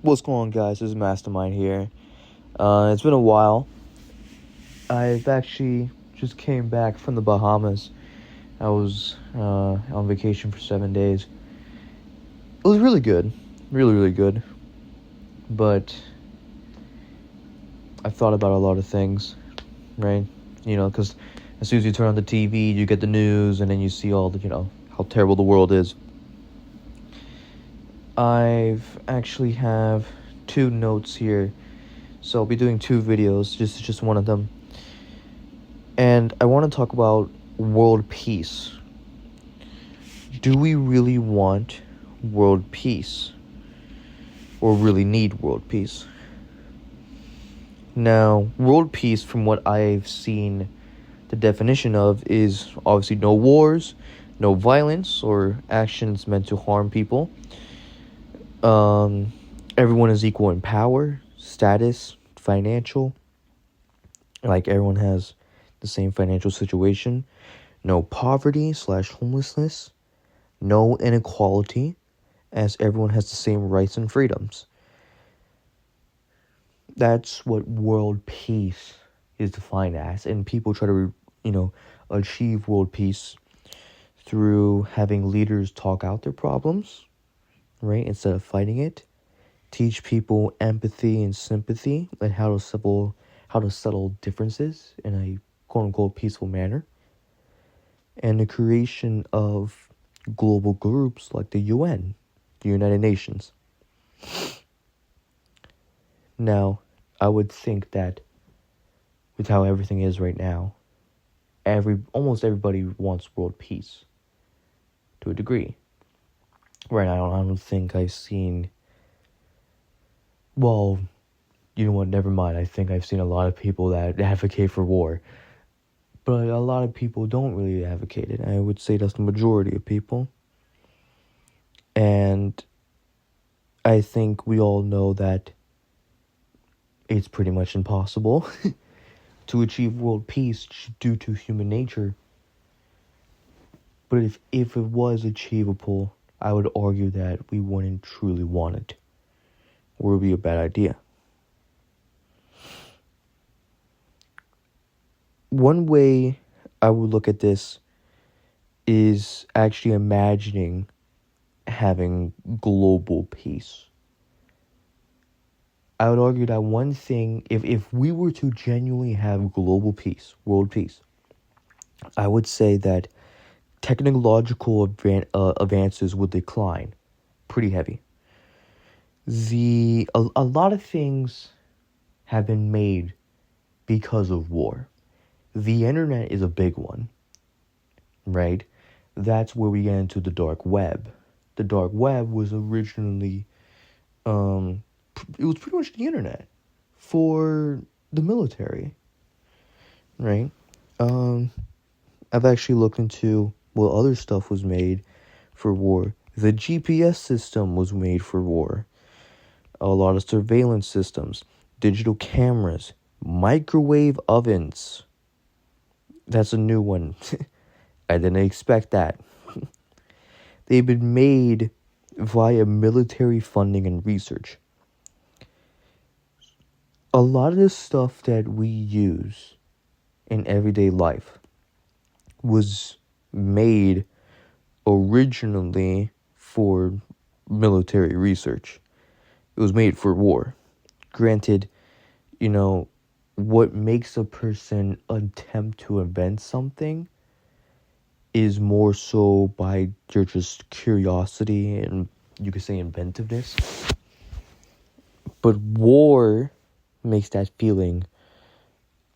What's going on, guys? This is Mastermind here. It's been a while. I've actually just came back from the Bahamas. I was on vacation for 7 days. It was really good. Really, really good. But I've thought about a lot of things, right? Because as soon as you turn on the TV, you get the news, and then you see all the, how terrible the world is. I've actually have 2 notes here. So I'll be doing 2 videos, just one of them. And I want to talk about world peace. Do we really want world peace? Or really need world peace? Now, world peace, from what I've seen, the definition of is obviously no wars, no violence or actions meant to harm people. Everyone is equal in power, status, financial. Like, everyone has the same financial situation. No poverty/homelessness. No inequality, as everyone has the same rights and freedoms. That's what world peace is defined as. And people try to, achieve world peace through having leaders talk out their problems, right, instead of fighting it. Teach people empathy and sympathy and how to settle differences in a quote-unquote peaceful manner. And the creation of global groups like the UN, the United Nations. Now, I would think that with how everything is right now, almost everybody wants world peace to a degree. Right now, I don't think I've seen... Well, you know what, never mind. I think I've seen a lot of people that advocate for war. But a lot of people don't really advocate it. I would say that's the majority of people. And I think we all know that it's pretty much impossible to achieve world peace due to human nature. But if it was achievable, I would argue that we wouldn't truly want it. Or it would be a bad idea. One way I would look at this is actually imagining having global peace. I would argue that one thing, if we were to genuinely have global peace, world peace, I would say that technological advances would decline pretty heavy. A lot of things have been made because of war. The internet is a big one, right? That's where we get into the dark web. The dark web was originally, it was pretty much the internet for the military, right? I've actually looked into what other stuff was made for war. The GPS system was made for war. A lot of surveillance systems, digital cameras, microwave ovens. That's a new one. I didn't expect that. They've been made via military funding and research. A lot of the stuff that we use in everyday life was made originally for military research. It was made for war. Granted, what makes a person attempt to invent something is more so by their just curiosity and, you could say, inventiveness. But war makes that feeling,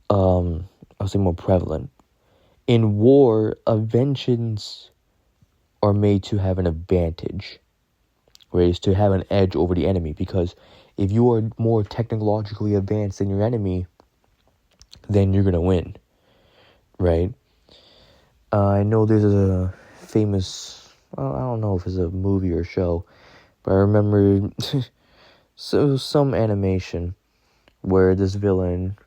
I'll say, more prevalent. In war, inventions are made to have an advantage, whereas to have an edge over the enemy, because if you are more technologically advanced than your enemy, then you're going to win, right? I know there's a famous, I don't know if it's a movie or show, but I remember some animation where this villain,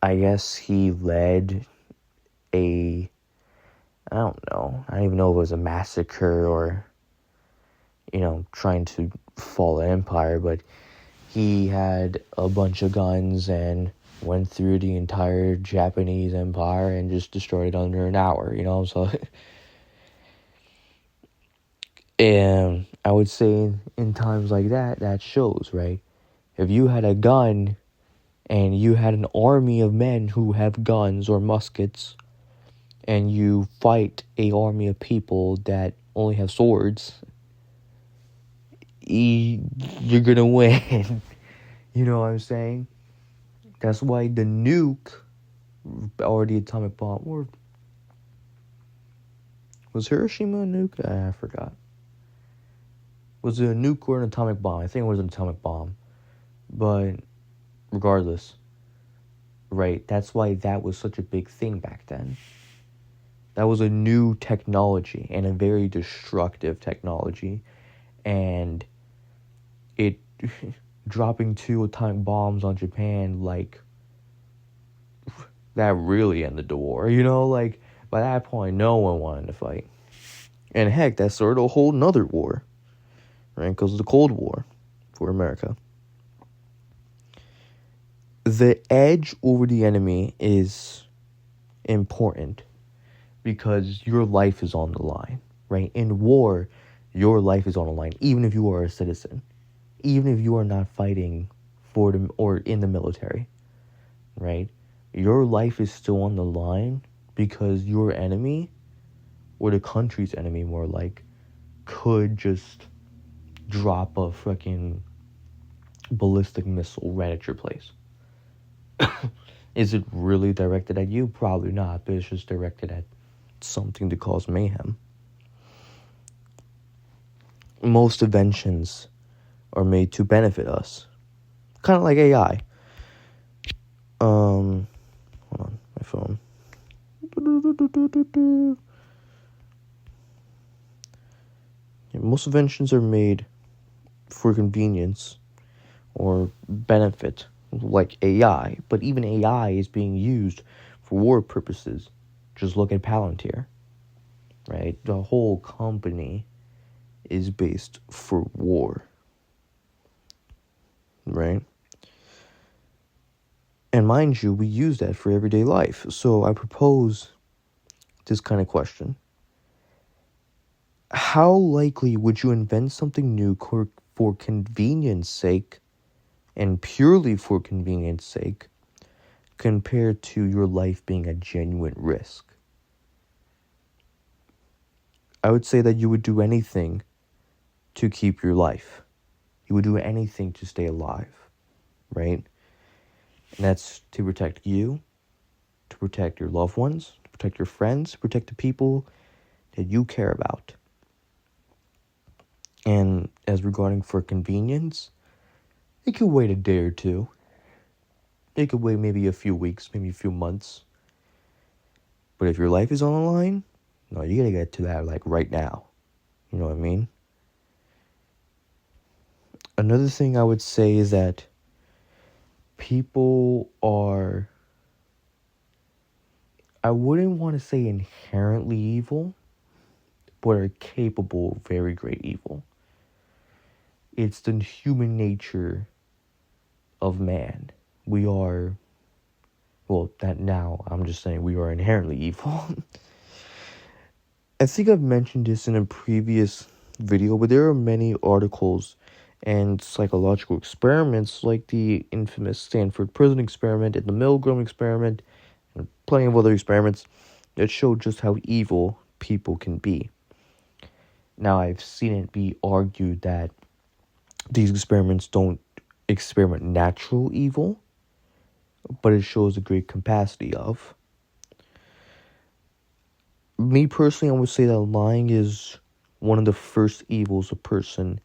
I guess he led I don't even know if it was a massacre or, trying to fall an empire, but he had a bunch of guns and went through the entire Japanese empire and just destroyed it under an hour, so and I would say in times like that shows, right? If you had a gun and you had an army of men who have guns or muskets, and you fight a army of people that only have swords, you're gonna win. You know what I'm saying? That's why the nuke or the atomic bomb, or was Hiroshima a nuke? I forgot. Was it a nuke or an atomic bomb? I think it was an atomic bomb. But regardless, right? That's why that was such a big thing back then. That was a new technology and a very destructive technology. And it dropping 2 atomic bombs on Japan, that really ended the war. By that point, no one wanted to fight. And heck, that started a whole nother war, right? Because of the Cold War for America. The edge over the enemy is important because your life is on the line, right? In war, your life is on the line, even if you are a citizen, even if you are not fighting for them or in the military, right? Your life is still on the line because your enemy, or the country's enemy more like, could just drop a freaking ballistic missile right at your place. Is it really directed at you? Probably not, but it's just directed at something to cause mayhem. Most inventions are made to benefit us. Kind of like AI. Hold on, my phone. Most inventions are made for convenience or benefit, like AI, but even AI is being used for war purposes. Just look at Palantir, right? The whole company is based for war, right? And mind you, we use that for everyday life. So I propose this kind of question. How likely would you invent something new for convenience sake, and purely for convenience sake, compared to your life being a genuine risk? I would say that you would do anything to keep your life. You would do anything to stay alive, right? And that's to protect you, to protect your loved ones, to protect your friends, to protect the people that you care about. And as regarding for convenience, it could wait a day or two. It could wait maybe a few weeks, maybe a few months. But if your life is on the line, no, you gotta get to that right now. You know what I mean? Another thing I would say is that people are, I wouldn't want to say inherently evil, but are capable of very great evil. It's the human nature of man. We are, that now, I'm just saying we are inherently evil. I think I've mentioned this in a previous video, but there are many articles and psychological experiments like the infamous Stanford prison experiment and the Milgram experiment and plenty of other experiments that show just how evil people can be. Now, I've seen it be argued that these experiments don't experiment natural evil, but it shows a great capacity of. Me personally, I would say that lying is one of the first evils a person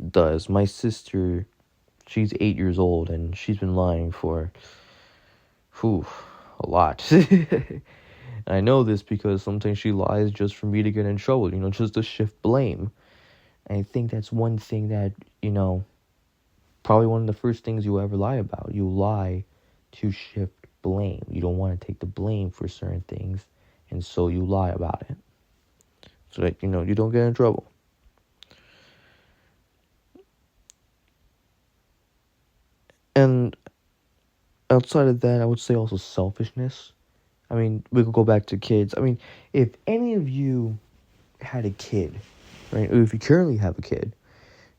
does. My sister, she's 8 years old, and she's been lying for, a lot. I know this because sometimes she lies just for me to get in trouble, just to shift blame. And I think that's one thing that, probably one of the first things you ever lie about. You lie to shift blame. You don't want to take the blame for certain things, and so you lie about it. So that, you don't get in trouble. outside of that, I would say also selfishness. I mean, we could go back to kids. I mean, if any of you had a kid, right, or if you currently have a kid,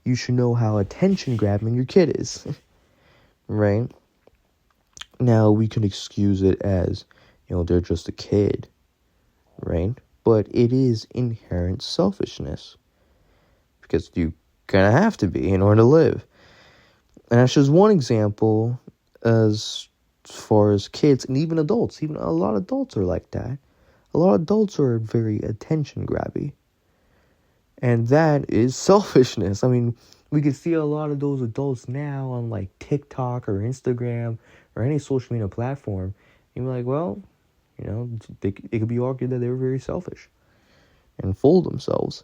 you should know how attention grabbing your kid is, right? Now, we can excuse it as, they're just a kid, right? But it is inherent selfishness because you kind of have to be in order to live. And that's just one example as far as kids and even adults. Even a lot of adults are like that. A lot of adults are very attention grabby. And that is selfishness. I mean, we can see a lot of those adults now on like TikTok or Instagram or any social media platform. And you're like, well, it could be argued that they were very selfish and full of themselves.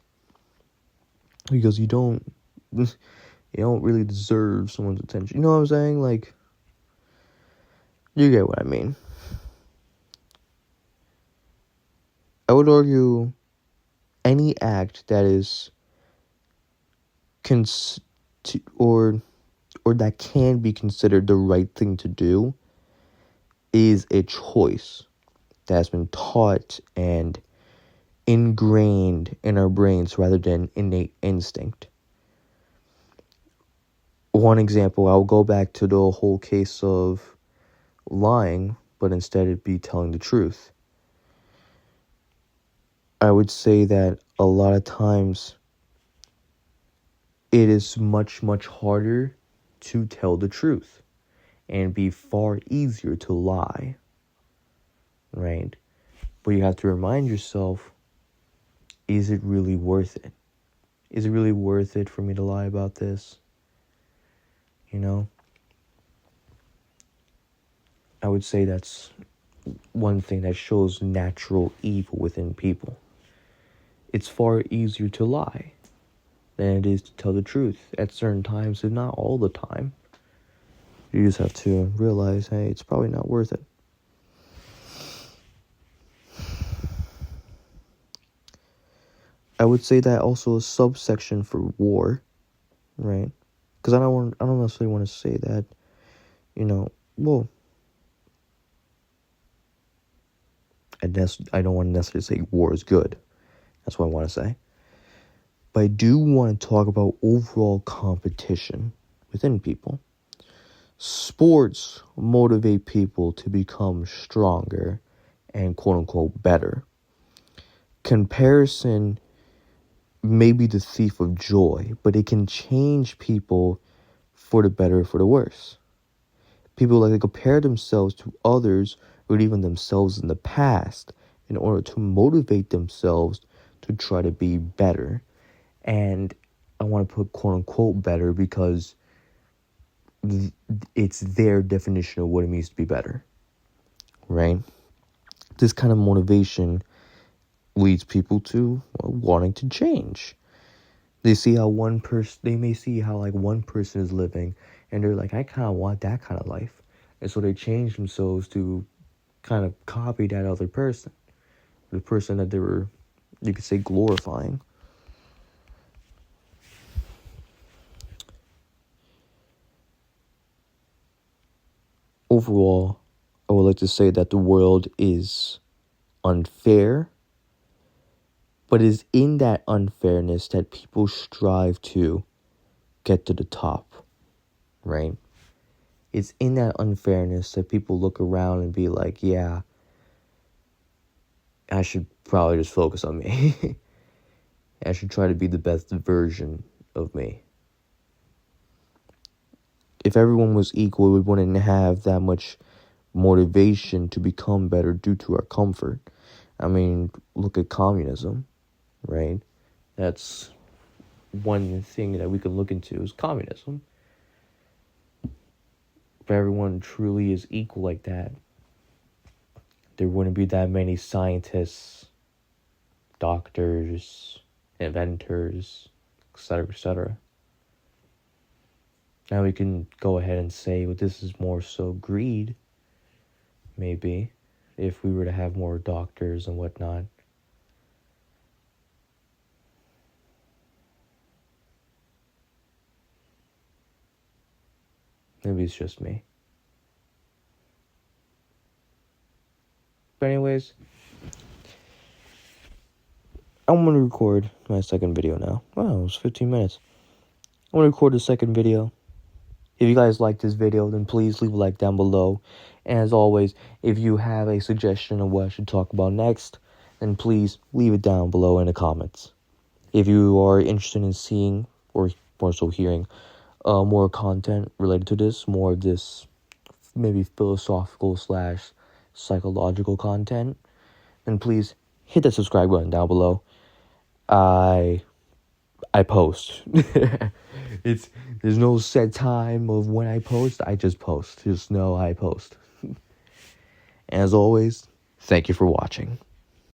Because you don't really deserve someone's attention. You know what I'm saying? Like, you get what I mean. I would argue any act that is or that can be considered the right thing to do is a choice that's been taught and ingrained in our brains rather than innate instinct. One example, I'll go back to the whole case of lying, but instead it'd be telling the truth. I would say that a lot of times it is much, much harder to tell the truth and be far easier to lie, right? But you have to remind yourself, is it really worth it? Is it really worth it for me to lie about this? I would say that's one thing that shows natural evil within people. It's far easier to lie than it is to tell the truth at certain times, and not all the time. You just have to realize, hey, it's probably not worth it. I would say that also a subsection for war, right? Because I don't necessarily want to say that, well, I don't want to necessarily say war is good. That's what I want to say. But I do want to talk about overall competition within people. Sports motivate people to become stronger and quote-unquote better. Comparison may be the thief of joy, but it can change people for the better or for the worse. People like to compare themselves to others or even themselves in the past in order to motivate themselves to try to be better. And I want to put quote-unquote better because it's their definition of what it means to be better, right? This kind of motivation leads people to wanting to change. They may see how one person is living, and they're like, I kind of want that kind of life. And so they change themselves to kind of copy that other person, the person that they were, you could say, glorifying. Overall, I would like to say that the world is unfair, but it is in that unfairness that people strive to get to the top, right? It's in that unfairness that people look around and be like, yeah, I should probably just focus on me. I should try to be the best version of me. If everyone was equal, we wouldn't have that much motivation to become better due to our comfort. I mean, look at communism, right? That's one thing that we could look into is communism. If everyone truly is equal like that, there wouldn't be that many scientists, doctors, inventors, etc., etc. Now we can go ahead and say, well, this is more so greed, maybe, if we were to have more doctors and whatnot. Maybe it's just me. guys, I'm gonna record my second video now. Wow, it was 15 minutes. I'm gonna record the second video. If you guys like this video, then please leave a like down below. And as always, if you have a suggestion of what I should talk about next, then please leave it down below in the comments. If you are interested in seeing, or more so hearing, more content related to this, more of this maybe philosophical / psychological content, then please hit the subscribe button down below. I post. There's no set time of when I post. I just post. Just know I post. As always, thank you for watching.